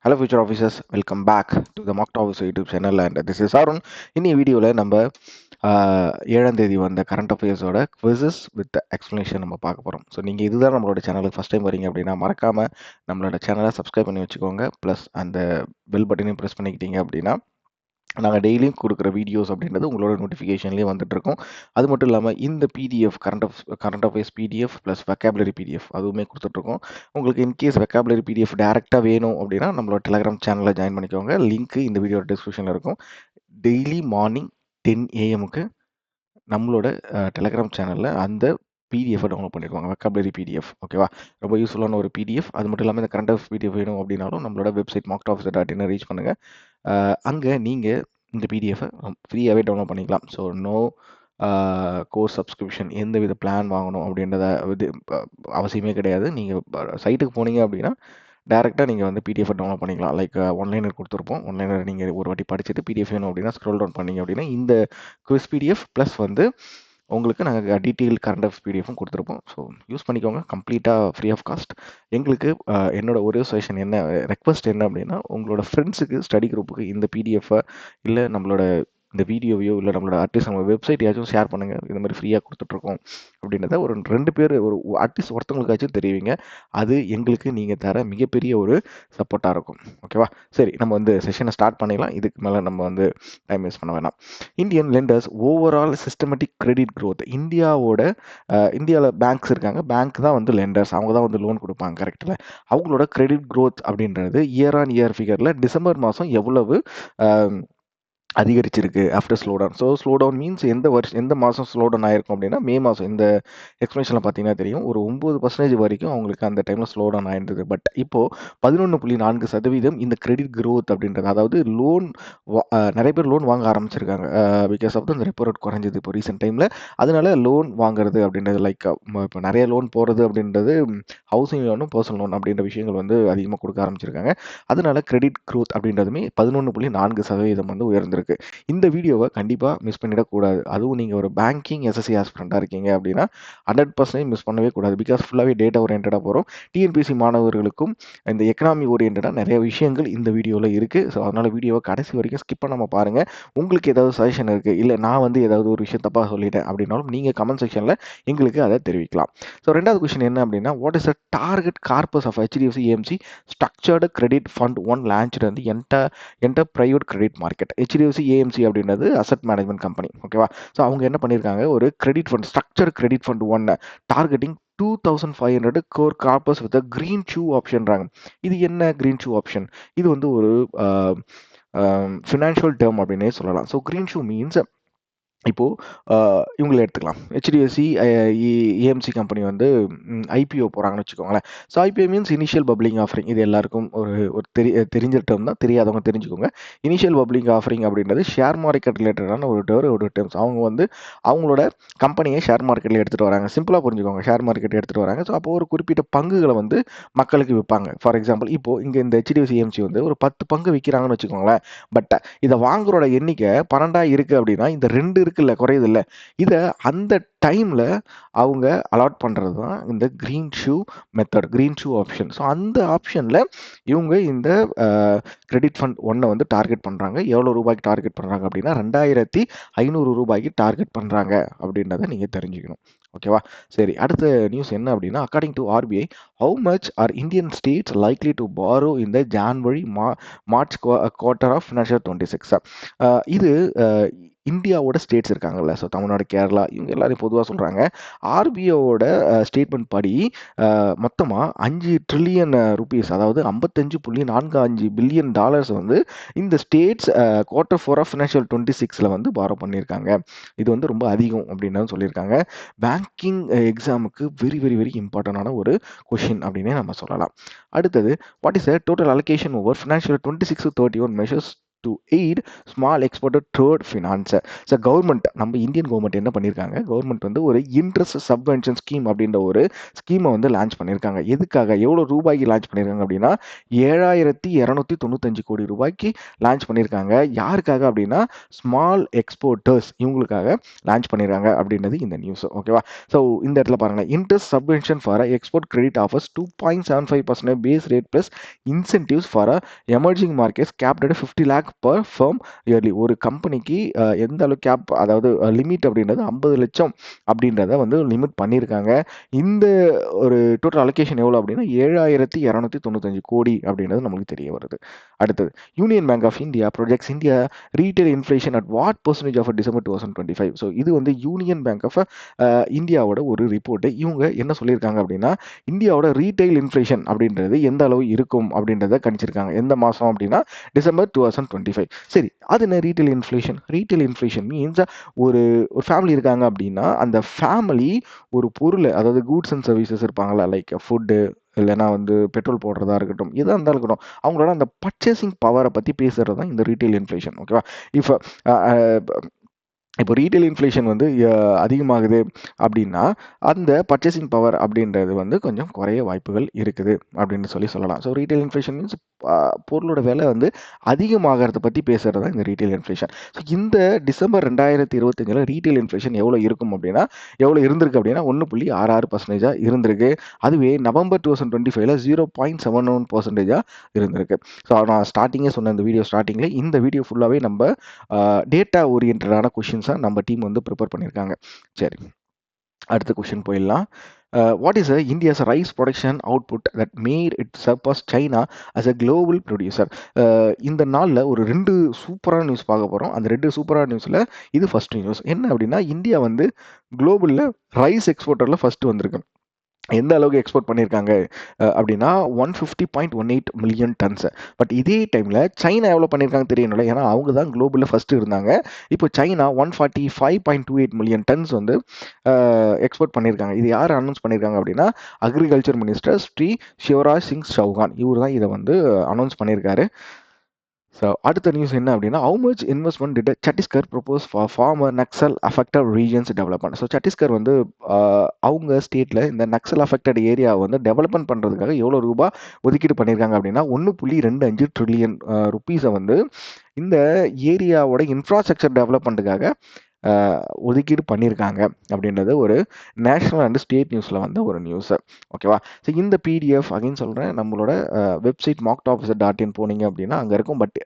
Hello future officers, welcome back to the Mock Officer YouTube channel and this is Arun. இன்னி வீடியோவில் நம்ம 7ஆம் தேதி வந்த கரண்ட் அஃபேர்ஸோட குவிசஸ் வித் எக்ஸ்ப்ளனேஷன் நம்ம பார்க்க போகிறோம். ஸோ நீங்கள் இதுதான் நம்மளோட சேனலுக்கு ஃபஸ்ட் டைம் வரீங்க அப்படின்னா மறக்காமல் நம்மளோட சேனலை சப்ஸ்கிரைப் பண்ணி வச்சுக்கோங்க. ப்ளஸ் அந்த பெல் பட்டனையும் ப்ரெஸ் பண்ணிக்கிட்டீங்க அப்படின்னா நாங்கள் டெய்லியும் கொடுக்குற வீடியோஸ் அப்படின்றது உங்களோட நோட்டிஃபிகேஷன்லேயே வந்துட்டுருக்கோம். அது மட்டும் இல்லாமல் இந்த PDF current affairs PDF plus vocabulary PDF அதுவுமே கொடுத்துட்ருக்கோம். உங்களுக்கு இன்கேஸ் வெக்காபுலரி பிடிஎஃப் டேரெக்டாக வேணும் அப்படின்னா நம்மளோட டெலிகிராம் சேனலில் ஜாயின் பண்ணிக்கோங்க. லிங்க்கு இந்த வீடியோ டிஸ்கிரிப்ஷனில் இருக்கும். டெய்லி மார்னிங் 10 AM நம்மளோட டெலிகிராம் சேனலில் அந்த பிடிஎஃபை டவுன்லோட் பண்ணிடுவாங்க. வெக்காபுலரி பிடிஎஃப் ஓகேவா, ரொம்ப யூஸ்ஃபுல்லான ஒரு பிடிஎஃப். அது மட்டும் இல்லாமல் இந்த கரண்ட் அஃபேர்ஸ் பிடிஎஃப் வேணும் அப்படின்னாலும் நம்மளோட வெப்சைட் mockofficer.in ரீச் பண்ணுங்கள். அங்கே நீங்கள் இந்த பிடிஎஃபை ஃப்ரீயாகவே டவுன்லோட் பண்ணிக்கலாம். ஸோ நோ கோர்ஸ் சப்ஸ்கிரிப்ஷன், எந்த வித பிளான் வாங்கணும் அப்படின்றத இது அவசியமே கிடையாது. நீங்கள் சைட்டுக்கு போனீங்க அப்படின்னா டேரெக்டாக நீங்கள் வந்து பிடிஎஃப் டவுன்லோட் பண்ணிக்கலாம். லைக் ஒன்லைனர் கொடுத்துருப்போம். ஒன்லைனர் நீங்கள் ஒரு வாட்டி படிச்சுட்டு பிடிஎஃப் வேணும் அப்படின்னா ஸ்க்ரோல் டவுன் பண்ணீங்க அப்படின்னா இந்த குவிஸ் பிடிஎஃப் ப்ளஸ் வந்து உங்களுக்கு நாங்கள் டீட்டெயில் கரண்ட் அஃபேர்ஸ் பிடிஎஃப்பும் கொடுத்துருப்போம். ஸோ யூஸ் பண்ணிக்கோங்க, கம்ப்ளீட்டாக ஃப்ரீ ஆஃப் காஸ்ட். எங்களுக்கு என்னோட ஒரே சஜஷன் என்ன, ரெக்வஸ்ட் என்ன அப்படின்னா உங்களோட ஃப்ரெண்ட்ஸுக்கு ஸ்டடி குரூப்புக்கு இந்த பிடிஎஃபை இல்லை நம்மளோட இந்த வீடியோவையோ இல்லை நம்மளோட அட்லீஸ்ட் நம்ம வெப்சைட்டையாச்சும் ஷேர் பண்ணுங்கள். இந்த மாதிரி ஃப்ரீயாக கொடுத்துட்ருக்கோம் அப்படின்றத ஒரு 2 பேர் ஒரு அட்லீஸ்ட் ஒருத்தவங்களுக்காச்சும் தெரிவிங்க. அது எங்களுக்கு நீங்கள் தர மிகப்பெரிய ஒரு சப்போர்ட்டாக இருக்கும். ஓகேவா, சரி நம்ம வந்து செஷனை ஸ்டார்ட் பண்ணிடலாம். இதுக்கு மேலே நம்ம வந்து டைம் வேஸ்ட் பண்ண வேணாம். Indian lenders overall systematic credit growth. இந்தியாவில் பேங்க்ஸ் இருக்காங்க. பேங்க் தான் வந்து லெண்டர்ஸ், அவங்க தான் வந்து லோன் கொடுப்பாங்க. கரெக்டில் அவங்களோட கிரெடிட் க்ரோத் அப்படின்றது இயர் ஆன் இயர் ஃபிகரில் டிசம்பர் மாதம் எவ்வளவு அதிகரிச்சிருக்கு after slowdown. So slowdown means எந்த மாதம் ஸ்லோடவுன் ஆயிருக்கும் அப்படின்னா மே மாதம். இந்த எக்ஸ்பிளேஷனில் பார்த்தீங்கன்னா தெரியும், ஒரு 9% வரைக்கும் அவங்களுக்கு அந்த டைமில் ஸ்லோடவுன் ஆயிருந்தது. பட் இப்போது 11.4% இந்த கிரெடிட் க்ரோத் அப்படின்றது, அதாவது லோன் நிறைய பேர் லோன் வாங்க ஆரம்பிச்சிருக்காங்க. பிகாஸ் ஆஃப் இந்த ரெப்போ ரேட் குறைஞ்சது இப்போ ரீசெண்ட் டைமில். அதனால லோன் வாங்குறது அப்படின்றது லைக் இப்போ நிறைய லோன் போகிறது அப்படின்றது ஹவுசிங் லோனும் பர்சனல் லோன் அப்படின்ற விஷயங்கள் வந்து அதிகமாக கொடுக்க ஆரம்பிச்சிருக்காங்க. அதனால கிரெடிட் க்ரோத் அப்படின்றதுமே 11.4% வந்து உயர்ந்திருக்கு. இந்த வீடியோவை கண்டிப்பாக மிஸ் பண்ணிடக்கூடாது. அதுவும் நீங்கள் ஒரு பேங்கிங் எஸ்எஸ்சி ஆஸ்பிரண்டாக இருக்கீங்க அப்படின்னா 100% மிஸ் பண்ணவே கூடாது. பிகாஸ் ஃபுல்லாகவே டேட்டா ஓரியன்டாக போகிறோம். டிஎன்பிசி மாணவர்களுக்கும் இந்த எக்கனாமி ஓரியன்டாக நிறைய விஷயங்கள் இந்த வீடியோவில் இருக்குது. ஸோ அதனால் வீடியோவை கடைசி வரைக்கும் ஸ்கிப் பண்ணாமல் பாருங்கள். உங்களுக்கு ஏதாவது சஜஷன் இருக்குது, இல்லை நான் வந்து ஏதாவது ஒரு விஷயம் தப்பாக சொல்லிட்டேன் அப்படின்னாலும் நீங்கள் கமெண்ட் செக்ஷனில் எங்களுக்கு அதை தெரிவிக்கலாம். ஸோ 2வது கொஸ்டின் என்ன அப்படின்னா, what is the target corpus of HDFC AMC structured credit fund one launched வந்து enter private credit market. HDFC AMC அப்படின்றது அசட் மேனேஜ்மெண்ட் கம்பெனி. ஓகேவா, ஸோ அவங்க என்ன பண்ணியிருக்காங்க, ஒரு credit fund structure credit fund ஒன்று targeting 2500 crore corpus with green shoe ஆப்ஷன்றாங்க. இது என்ன கிரீன் ஷூ ஆப்ஷன்? இது வந்து ஒரு ஃபினான்ஷியல் டேர்ம் அப்படின்னே சொல்லலாம். ஸோ கிரீன் ஷூ மீன்ஸ் இப்போது இவங்களை எடுத்துக்கலாம். HDFC AMC கம்பெனி வந்து ஐபிஓ போகிறாங்கன்னு வச்சுக்கோங்களேன். So IPO means initial bubbling offering. இது எல்லாருக்கும் ஒரு தெரிஞ்ச டேர்ம் தான், தெரியாதவங்க தெரிஞ்சுக்கோங்க. இனிஷியல் பப்ளிங் ஆஃபரிங் அப்படின்றது ஷேர் மார்க்கெட் ரிலேட்டடான ஒரு டேர்ம்ஸ். அவங்க வந்து அவங்களோட கம்பெனியை ஷேர் மார்க்கெட்டில் எடுத்துகிட்டு வராங்க. சிம்பிளாக புரிஞ்சுக்கோங்க, ஷேர் மார்க்கெட் எடுத்துகிட்டு வராங்க. ஸோ அப்போது ஒரு குறிப்பிட்ட பங்குகளை வந்து மக்களுக்கு விற்பாங்க. ஃபார் எக்ஸாம்பிள் இப்போது இங்கே இந்த HDFC AMC வந்து ஒரு 10 பங்கு விற்கிறாங்கன்னு வச்சுக்கோங்களேன். பட் இதை வாங்குறோட எண்ணிக்கை 12 இருக்குது அப்படின்னா இந்த 2 இருக்குல்ல, குறையுது இல்லை, இதை அந்த டைமில் அவங்க அலாட் பண்ணுறது தான் இந்த green shoe method, green shoe option. So அந்த ஆப்ஷனில் இவங்க இந்த கிரெடிட் ஃபண்ட் ஒன்றை வந்து டார்கெட் பண்ணுறாங்க. எவ்வளோ ரூபாய்க்கு டார்கெட் பண்ணுறாங்க அப்படின்னா 2500 ரூபாய்க்கு டார்கெட் பண்ணுறாங்க அப்படின்றத நீங்கள் தெரிஞ்சுக்கணும். ஓகேவா, சரி அடுத்த நியூஸ் என்ன அப்படின்னா, according to RBI, how much are Indian states likely to borrow in the January March quarter of financial 26? இது இந்தியாவோட ஸ்டேட்ஸ் இருக்காங்கல்ல, ஸோ தமிழ்நாடு, கேரளா, இவங்க எல்லாரும் பொதுவாக சொல்கிறாங்க. RBIயோட ஸ்டேட்மெண்ட் படி மொத்தமாக 5 ட்ரில்லியன் ருபீஸ், அதாவது 55.45 பில்லியன் டாலர்ஸ் வந்து இந்த ஸ்டேட்ஸ் Q4 ஆஃப் ஃபினான்ஷியல் 26 வந்து பாரோ பண்ணியிருக்காங்க. இது வந்து ரொம்ப அதிகம் அப்படின்னு சொல்லியிருக்காங்க. பேங்கிங் எக்ஸாமுக்கு வெரி வெரி வெரி இம்பார்ட்டண்டான ஒரு கொஷின் அப்படின்னே நம்ம சொல்லலாம். அடுத்தது, what is total allocation over financial 26-31 measures to eight small exporter trade finance. So government, நம்ம இந்தியன் கவர்மெண்ட் என்ன பண்ணியிருக்காங்க, கவர்மெண்ட் வந்து ஒரு இன்ட்ரெஸ்ட் சப்வென்ஷன் ஸ்கீம் அப்படின்ற ஒரு ஸ்கீமை வந்து லான்ச் பண்ணியிருக்காங்க. எதுக்காக, எவ்வளோ ரூபாய்க்கு லான்ச் பண்ணியிருக்காங்க அப்படின்னா 7,295 கோடி ரூபாய்க்கு லான்ச் பண்ணியிருக்காங்க. யாருக்காக அப்படின்னா ஸ்மால் எக்ஸ்போர்ட்டர்ஸ், இவங்களுக்காக லான்ச் பண்ணியிருக்காங்க அப்படின்றது இந்த நியூஸ். ஓகேவா. ஸோ இந்த இடத்துல பாருங்கள், interest subvention for export credit offers 2.75% base rate plus incentives for emerging markets capped at 50 lakh per firm yearly. ஒரு கம்பெனிக்கு எந்த அளவு கேப், அதாவது லிமிட் அப்படின்றது 50 லட்சம் அப்படின்றத வந்து லிமிட் பண்ணியிருக்காங்க. இந்த ஒரு டோட்டல் அலோகேஷன் எவ்வளோ அப்படின்னா 7,295 கோடி அப்படின்றது நம்மளுக்கு தெரிய வருது. அடுத்தது, Union Bank of India projects India retail inflation at what percentage of December 2025. So இது வந்து யூனியன் பேங்க் ஆஃப் இந்தியாவோட ஒரு ரிப்போர்ட்டு. இவங்க என்ன சொல்லியிருக்காங்க அப்படின்னா இந்தியாவோட ரீட்டைல் இன்ஃப்ளேஷன் அப்படின்றது எந்த அளவு இருக்கும் அப்படின்றத கணிச்சிருக்காங்க. எந்த மாதம் அப்படின்னா டிசம்பர் 2025. சரி, அது என்ன retail inflation? Retail inflation means ஒரு ஒரு ஃபேமிலி இருக்காங்க அப்படின்னா அந்த ஃபேமிலி ஒரு பொருள், அதாவது கூட்ஸ் அண்ட் சர்வீசஸ் இருப்பாங்களா, லைக் ஃபுட்டு இல்லைனா வந்து பெட்ரோல் போடுறதா இருக்கட்டும், எதாக இருந்தாலும் இருக்கட்டும், அவங்களோட அந்த பர்ச்சேசிங் பவரை பற்றி பேசுகிறது தான் இந்த ரீட்டைல் இன்ஃப்ளேஷன். ஓகேவா. இஃப் இப்போ ரீட்டைல் இன்ஃப்ளேஷன் வந்து அதிகமாகுது அப்படின்னா அந்த பர்ச்சேசிங் பவர் அப்படின்றது வந்து கொஞ்சம் குறைய வாய்ப்புகள் இருக்குது அப்படின்னு சொல்லலாம். ஸோ ரீட்டைல் இன்ஃப்ளேஷன் மீன்ஸ் பொருளோட விலை வந்து அதிகமாகிறத பற்றி பேசுகிறது தான் இந்த ரீட்டைல் இன்ஃப்ளேஷன். ஸோ இந்த டிசம்பர் 2025 ரீட்டைல் இன்ஃப்ளேஷன் எவ்வளோ இருக்கும் அப்படின்னா, எவ்வளோ இருந்திருக்கு அப்படின்னா 1.66% இருந்திருக்கு. அதுவே நவம்பர் 2025 0.71% இருந்திருக்கு. ஸோ நான் ஸ்டார்டிங்கே சொன்ன இந்த வீடியோ ஸ்டார்டிங்கில், இந்த வீடியோ ஃபுல்லாகவே நம்ம டேட்டா ஓரியன்டான கொஷின்ஸாக நம்ம டீம் வந்து ப்ரிப்பேர் பண்ணியிருக்காங்க. சரி, அடுத்த கொஷின் போயிடலாம். What is India's rice production output that made it surpass China as a global producer. இந்த நாளில் ஒரு 2 சூப்பரான நியூஸ் பார்க்க போகிறோம். அந்த 2 சூப்பரான நியூஸில் இது ஃபர்ஸ்ட் நியூஸ். என்ன அப்படின்னா, இந்தியா வந்து குளோபலில் ரைஸ் எக்ஸ்போர்ட்டரில் ஃபர்ஸ்ட் வந்திருக்கு. எந்த அளவுக்கு எக்ஸ்போர்ட் பண்ணியிருக்காங்க அப்படின்னா 150.18 மில்லியன் டன்ஸ். பட் இதே டைமில் சைனா எவ்வளோ பண்ணியிருக்காங்க தெரியணும்ல, ஏன்னா அவங்க தான் குளோபலில் ஃபஸ்ட்டு இருந்தாங்க. இப்போ சைனா 145.28 மில்லியன் டன்ஸ் வந்து எக்ஸ்போர்ட் பண்ணியிருக்காங்க. இது யார் அனௌன்ஸ் பண்ணியிருக்காங்க அப்படின்னா அக்ரிகல்ச்சர் மினிஸ்டர் ஸ்ரீ சிவராஜ் சிங் சௌகான், இவர் தான் இதை வந்து அனௌன்ஸ் பண்ணியிருக்காரு. ஸோ அடுத்த நியூஸ் என்ன அப்படின்னா, how much investment did Chhattisgarh propose for former Naxal affected regions development. So Chhattisgarh வந்து அவங்க ஸ்டேட்டில் இந்த நக்சல் அஃபெக்டட் ஏரியா வந்து டெவலப்மெண்ட் பண்ணுறதுக்காக எவ்வளோ ரூபாய் ஒதுக்கீடு பண்ணியிருக்காங்க அப்படின்னா 1.25 ட்ரில்லியன் ருப்பீஸை வந்து இந்த ஏரியாவோட இன்ஃப்ராஸ்ட்ரக்சர் டெவலப்மெண்ட்டுக்காக ஒதுக்கீடு பண்ணியிருக்காங்க அப்படின்றது ஒரு நேஷனல் அண்ட் ஸ்டேட் நியூஸில் வந்த ஒரு நியூஸு. ஓகேவா. ஸோ இந்த பிடிஎஃப் அகைன் சொல்கிறேன், நம்மளோட வெப்சைட் mocked.officer.in போனீங்க அப்படின்னா அங்கே இருக்கும். பட்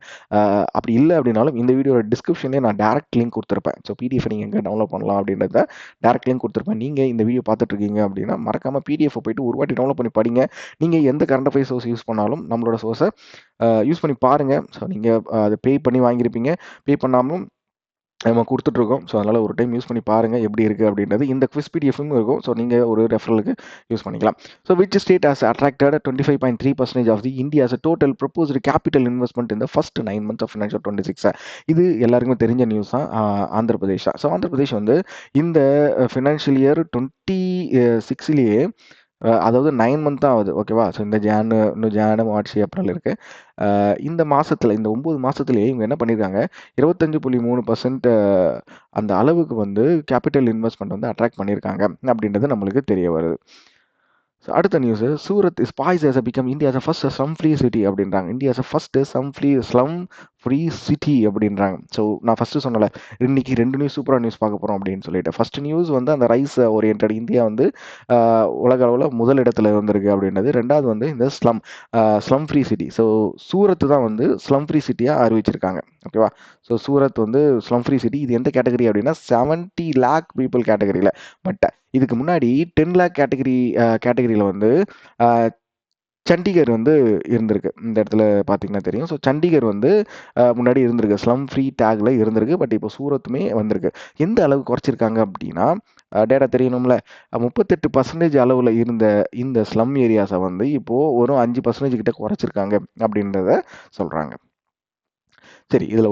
அப்படி இல்லை அப்படின்னாலும் இந்த வீடியோட டிஸ்கிரிப்ஷன்லேயே நான் டேரக்ட் லிங்க் கொடுத்துருப்பேன். ஸோ பிடிஎஃப் நீங்கள் எங்கே டவுன்லோட் பண்ணலாம் அப்படின்றத டேரக்ட் லிங்க் கொடுத்துருப்பேன். நீங்கள் இந்த வீடியோ பார்த்துட்ருக்கீங்க அப்படின்னா மறக்காமல் பிடிஎஃப் போயிட்டு ஒரு வாட்டி டவுன்லோட் பண்ணி படிங்க. நீங்கள் எந்த கரண்ட் அஃபேர்ஸ் சோர்ஸ் யூஸ் பண்ணாலும் நம்மளோட சோர்ஸை யூஸ் பண்ணி பாருங்கள். ஸோ நீங்கள் அதை பே பண்ணி வாங்கியிருப்பீங்க, பே பண்ணாமலும் நம்ம கொடுத்துட்ருக்கோம். ஸோ அதனால் ஒரு டைம் யூஸ் பண்ணி பாருங்கள் எப்படி இருக்குது அப்படின்றது. இந்த குவிஸ் பிடிஎஃப்பும் இருக்கும். ஸோ நீங்கள் ஒரு ரெஃபரலுக்கு யூஸ் பண்ணிக்கலாம். So which state has attracted 25.3% of the India's total proposed capital investment இந்த ஃபர்ஸ்ட் 9 months ஆஃப் ஃபினான்ஷியல் 26. இது எல்லாருக்குமே தெரிஞ்ச நியூஸ் தான். ஆந்திர பிரதேஷ் தான். ஸோ ஆந்திர பிரதேஷ் வந்து இந்த ஃபினான்ஷியல் இயர் 26லேயே அதாவது 9 month தான் ஆகுது. ஓகேவா. ஸோ இந்த ஜானு மார்ச் ஏப்ரல் இருக்குது. இந்த மாதத்தில், இந்த 9 மாதத்துலேயே இவங்க என்ன பண்ணியிருக்காங்க, 25.3% அந்த அளவுக்கு வந்து கேபிட்டல் இன்வெஸ்ட்மெண்ட் வந்து அட்ராக்ட் பண்ணியிருக்காங்க அப்படின்றது நம்மளுக்கு தெரிய வருது. ஸோ அடுத்த news, Surat is poised as a become India's first slum free city அப்படின்றாங்க. India's first slum free city அப்படின்றாங்க. ஸோ நான் ஃபஸ்ட்டு சொன்னல, இன்னைக்கு 2 நியூஸ் சூப்பராக நியூஸ் பார்க்க போகிறோம் அப்படின்னு சொல்லிட்டு. ஃபர்ஸ்ட் நியூஸ் வந்து அந்த ரைஸ் ஓரியன்ட் இந்தியா வந்து உலக அளவில் முதல் இடத்துல இருந்திருக்கு அப்படின்றது. ரெண்டாவது வந்து இந்த slum free city. So Surat தான் வந்து ஸ்லம் ஃப்ரீ சிட்டியாக அறிவிச்சிருக்காங்க. ஓகேவா. ஸோ சூரத் வந்து ஸ்லம் ஃப்ரீ சிட்டி. இது எந்த கேட்டகரி அப்படின்னா 70 lakh பீப்புள் கேட்டகரியில். பட் இதுக்கு முன்னாடி 10 lakh கேட்டகரியில் வந்து சண்டிகர் வந்து இருந்திருக்கு. இந்த இடத்துல பார்த்தீங்கன்னா தெரியும். ஸோ சண்டிகர் வந்து முன்னாடி இருந்திருக்கு, ஸ்லம் ஃப்ரீ டேக்ல இருந்திருக்கு. பட் இப்போ சூரத்துமே வந்திருக்கு. எந்த அளவுக்கு குறைச்சிருக்காங்க அப்படின்னா, டேட்டா தெரியணும்ல, 38% அளவில் இருந்த இந்த ஸ்லம் ஏரியாஸை வந்து இப்போது ஒரு 5% கிட்ட குறைச்சிருக்காங்க அப்படின்றத சொல்கிறாங்க. சரி, இதில்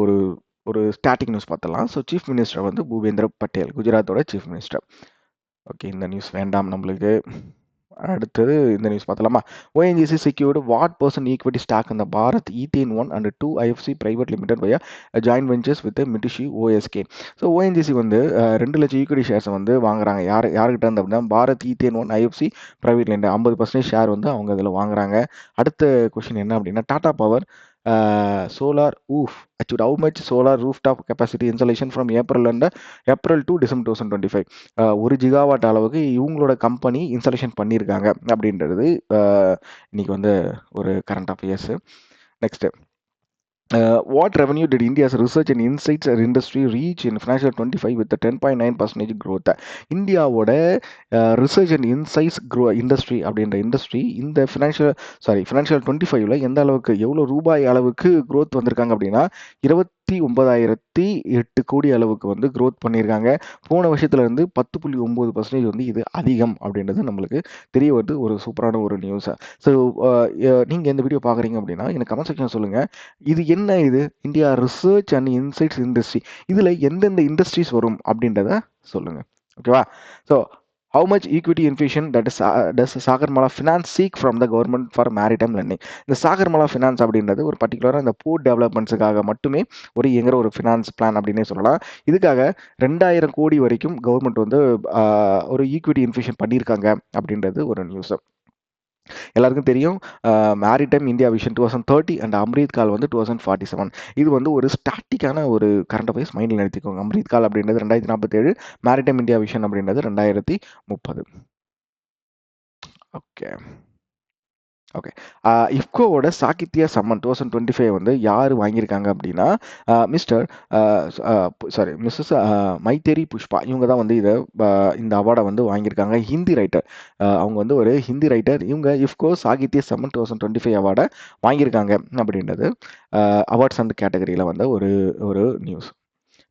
ஒரு ஸ்டாட்டிக் நியூஸ் பார்த்தலாம். ஸோ சீஃப் மினிஸ்டர் வந்து பூபேந்திர பட்டேல், குஜராத்தோட சீஃப் மினிஸ்டர். ஓகே, இந்த நியூஸ் வேண்டாம் நம்மளுக்கு. அடுத்தது இந்த நியூஸ் பார்த்தலாமா? ONGC secured what percent equity stock in the Bharat Ethane 1 and 2 IFC Private Limited via joint ventures with Mitsubishi OSK. So ONGC வந்து 2 லட்சம் ஈக்விட்டி ஷேர்ஸை வந்து வாங்குறாங்க. யார்கிட்ட இருந்து அப்படின்னா Bharat ethane 1 IFC private limited 50% share வந்து அவங்க இதில் வாங்குறாங்க. அடுத்த கொஸ்டின் என்ன அப்படின்னா Tata power solar roof achieved how much solar rooftop capacity installation from April to December 2025. 1 gigawatt அளவுக்கு இவங்களோட கம்பெனி இன்ஸ்டாலேஷன் பண்ணியிருக்காங்க அப்படின்றது இன்னைக்கு வந்து ஒரு current affairs. Next, what revenue did India's research and insights industry reach in financial 25 with the 10.9% growth? இந்தியாவோட research and insights industry அப்படின்ற industry இந்த ஃபினான்ஷியல் 25ல எந்த அளவுக்கு எவ்வளோ ரூபாய் அளவுக்கு growth வந்திருக்காங்க அப்படின்னா 29,008 கோடி அளவுக்கு வந்து growth பண்ணியிருக்காங்க. போன வருஷத்துல இருந்து 10.9% வந்து இது அதிகம் அப்படின்றது நம்மளுக்கு தெரிய வருது. ஒரு சூப்பரான ஒரு நியூஸ். ஸோ நீங்க இந்த வீடியோ பார்க்குறீங்க அப்படின்னா எனக்கு கமெண்ட் செக்ஷன் சொல்லுங்க. இது என்ன இது India research and insights industry, இதில் எந்தெந்த இண்டஸ்ட்ரீஸ் வரும் அப்படின்றத சொல்லுங்க. ஓகேவா? So how much equity infusion does Sagarmala Finance seek from the government for maritime lending? இந்த Sagarmala Finance அப்படின்றது ஒரு பர்டிகுலராக இந்த போர்ட் டெவலப்மெண்ட்ஸுக்காக மட்டுமே ஒரு இயங்குற ஒரு ஃபினான்ஸ் பிளான் அப்படின்னே சொல்லலாம். இதுக்காக 2000 கோடி வரைக்கும் கவர்மெண்ட் வந்து ஒரு ஈக்விட்டி இன்ஃபியூஷன் பண்ணியிருக்காங்க அப்படின்றது ஒரு நியூஸ். எல்லாருக்கும் தெரியும் maritime India vision 2030 and Amrit Kaal வந்து 2047. இது வந்து ஒரு ஸ்டாட்டிக்கான ஒரு கரண்ட் அஃபேர்ஸ் மைண்டில் நிறுத்திக்கோங்க. அம்ரித் கால் அப்படின்றது 2047, மேரிடைம் இந்தியா விஷன் அப்படின்றது 2030. ஓகே ஓகே இஃப்கோவோட சாகித்யா சம்மன் 2025 வந்து யார் வாங்கியிருக்காங்க அப்படின்னா மிஸ்ஸஸ் மைத்தேரி புஷ்பா. இவங்க தான் வந்து இந்த அவார்டை வந்து வாங்கியிருக்காங்க. ஹிந்தி ரைட்டர், அவங்க வந்து ஒரு ஹிந்தி ரைட்டர். இவங்க இஃப்கோ சாகித்ய சம்மன் 2025 அவார்டை வாங்கியிருக்காங்க அப்படின்றது அவார்ட்ஸ் அந்த கேட்டகரியில் வந்த ஒரு news.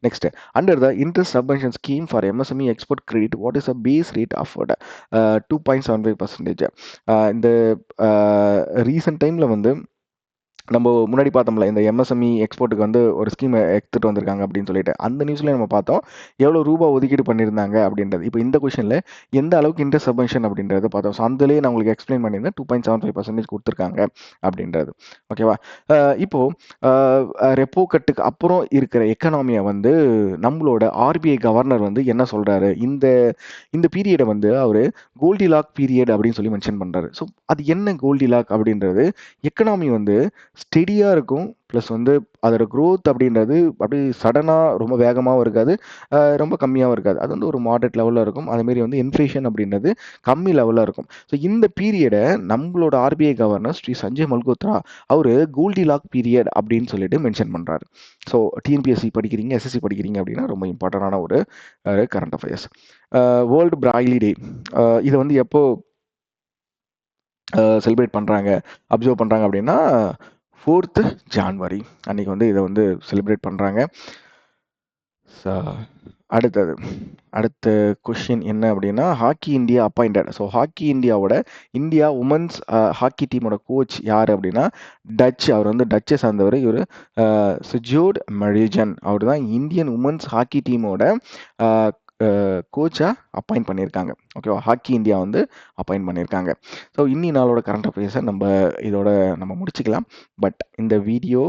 Next, under the interest subvention scheme for MSME export credit, what is the base rate offered? 2.75%. இந்த ரீசெண்ட் டைமில் வந்து நம்ம முன்னாடி பார்த்தோம்ல இந்த எம்எஸ்எம்இ எக்ஸ்போர்ட்டுக்கு வந்து ஒரு ஸ்கீம் எடுத்துகிட்டு வந்திருக்காங்க அப்படின்னு சொல்லிட்டு அந்த நியூஸில் நம்ம பார்த்தோம் எவ்வளோ ரூபாய் ஒதுக்கீடு பண்ணியிருந்தாங்க அப்படின்றது. இப்போ இந்த கொஷனில் எந்த அளவுக்கு இன்ட்ரெஸ்ட் சப்வென்ஷன் அப்படின்றத பார்த்தோம். ஸோ அதுலேயே நான் உங்களுக்கு எக்ஸ்பிளைன் பண்ணியிருந்தேன் 2.75% கொடுத்துருக்காங்க அப்படின்றது. ஓகேவா? இப்போது ரெப்போ கட்டுக்கு அப்புறம் இருக்கிற எக்கனாமியை வந்து நம்மளோட ஆர்பிஐ கவர்னர் வந்து என்ன சொல்கிறாரு, இந்த பீரியடை வந்து அவர் கோல்டிலாக் பீரியட் அப்படின்னு சொல்லி மென்ஷன் பண்ணுறாரு. ஸோ அது என்ன கோல்டிலாக் அப்படின்றது, எக்கனாமி வந்து ஸ்டெடியாக இருக்கும், ப்ளஸ் வந்து அதோட க்ரோத் அப்படின்றது அப்படியே சடனாக ரொம்ப வேகமாகவும் இருக்காது, ரொம்ப கம்மியாகவும் இருக்காது. அது வந்து ஒரு மாடரேட் லெவலில் இருக்கும். அதுமாரி வந்து இன்ஃப்ளேஷன் அப்படின்றது கம்மி லெவலில் இருக்கும். ஸோ இந்த பீரியடை நம்மளோட ஆர்பிஐ கவர்னர் ஸ்ரீ சஞ்சய் மல்கோத்ரா அவர் கோல்டிலாக் பீரியட் அப்படின்னு சொல்லிட்டு மென்ஷன் பண்ணுறாரு. ஸோ டிஎன்பிஎஸ்சி படிக்கிறீங்க, எஸ்எஸ்சி படிக்கிறீங்க அப்படின்னா ரொம்ப இம்பார்ட்டண்டான ஒரு கரண்ட் அஃபேர்ஸ். வேர்ல்டு பிராய்லி டே, இதை வந்து எப்போ செலிப்ரேட் பண்ணுறாங்க, அப்சர்வ் பண்ணுறாங்க அப்படின்னா 4th ஜான்வரி அன்றைக்கி வந்து இதை வந்து செலிப்ரேட் பண்ணுறாங்க. அடுத்த கொஷின் என்ன அப்படின்னா, hockey India appointed. So hockey India women's hockey டீமோட கோச் யார் அப்படின்னா டச். அவர் வந்து டச்சை சார்ந்தவர். இவர் சிஜோட் மரிஜன். அவர் தான் இந்தியன் உமன்ஸ் ஹாக்கி டீமோட கோச்சாக அப்பாயிண்ட் பண்ணியிருக்காங்க. ஓகேவா? ஹாக்கி இந்தியா வந்து அப்பாயிண்ட் பண்ணியிருக்காங்க. ஸோ இன்னி நாளோட கரண்ட் அஃபேர்ஸை நம்ம முடிச்சுக்கலாம். பட் இந்த வீடியோ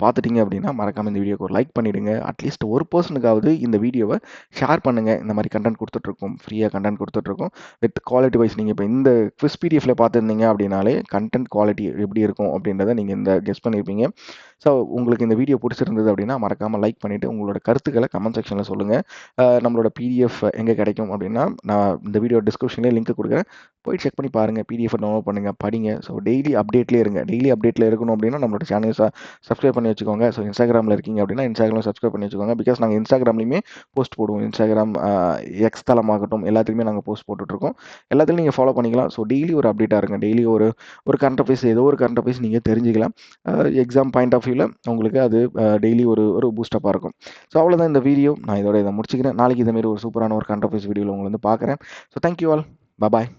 பார்த்துட்டிங்க அப்படின்னா மறக்காமல் இந்த வீடியோக்கு ஒரு லைக் பண்ணிவிடுங்க. அட்லீஸ்ட் ஒரு பர்சனுக்காவது இந்த வீடியோவை ஷேர் பண்ணுங்கள். இந்த மாதிரி கண்டென்ட் கொடுத்துட்ருக்கோம், ஃப்ரீயாக கண்டென்ட் கொடுத்துட்ருக்கோம் வித் குவாலிட்டி வைஸ். நீங்கள் இப்போ இந்த குவிஸ் பிடிஎஃப்ல பார்த்துருந்தீங்க அப்படின்னாலே கண்டென்ட் குவாலிட்டி எப்படி இருக்கும் அப்படின்றத நீங்கள் இந்த கெஸ் பண்ணியிருப்பீங்க. ஸோ உங்களுக்கு இந்த வீடியோ பிடிச்சிருந்தது அப்படின்னா மறக்காமல் லைக் பண்ணிவிட்டு உங்களோட கருத்துக்களை கமெண்ட் செக்ஷனில் சொல்லுங்கள். நம்மளோட பிடிஎஃப் எங்கே கிடைக்கும் அப்படின்னா நான் இந்த வீடியோ டிஸ்கிரிப்ஷன்லேயே லிங்க் கொடுக்குறேன், போய் செக் பண்ணி பாருங்கள். பிடிஎஃப் டவுன்லோட் பண்ணுங்கள், படிங்க. ஸோ டெய்லி அப்டேட்லேயே இருங்க. டெய்லி அப்டேட்டில் இருக்கணும் அப்படின்னா நம்மளோட சேனலை சப்ஸ்கிரைப் பண்ணி வச்சுக்கோங்க. ஸோ இன்ஸ்டாகிராமில் இருக்கீங்க அப்படின்னா இன்ஸ்டாகிராமில் சப்ஸ்கிரைப் பண்ணி வச்சுக்கோங்க. பிகாஸ் நாங்கள் இன்ஸ்டாகிராம்லேயுமே போஸ்ட் போடுவோம். இன்ஸ்டாகிராம் எக்ஸ் தளமாகட்டும் எல்லாத்துலேயுமே நாங்கள் போஸ்ட் போட்டுட்ருக்கோம். எல்லாத்துலையும் நீங்கள் ஃபாலோ பண்ணிக்கலாம். ஸோ டெய்லி ஒரு அப்டேட்டாக இருங்க. டெய்லி ஒரு கரண்ட் அஃபேர்ஸ், ஏதோ ஒரு கரண்ட் அஃபேர்ஸ் நீங்கள் தெரிஞ்சுக்கலாம். எக்ஸாம் பாயிண்ட் ஆஃப் வியூவில் உங்களுக்கு அது டெய்லி ஒரு பூஸ்டப்பாக இருக்கும். ஸோ அவ்வளோதான் இந்த வீடியோ. நான் இதை முடிச்சுக்கிறேன். நாளைக்கு இதேமாரி ஒரு சூப்பரான ஒரு கரண்ட் அஃபேர்ஸ் வீடியோவில் உங்களை வந்து பார்க்குறேன். So thank you all. பாய்.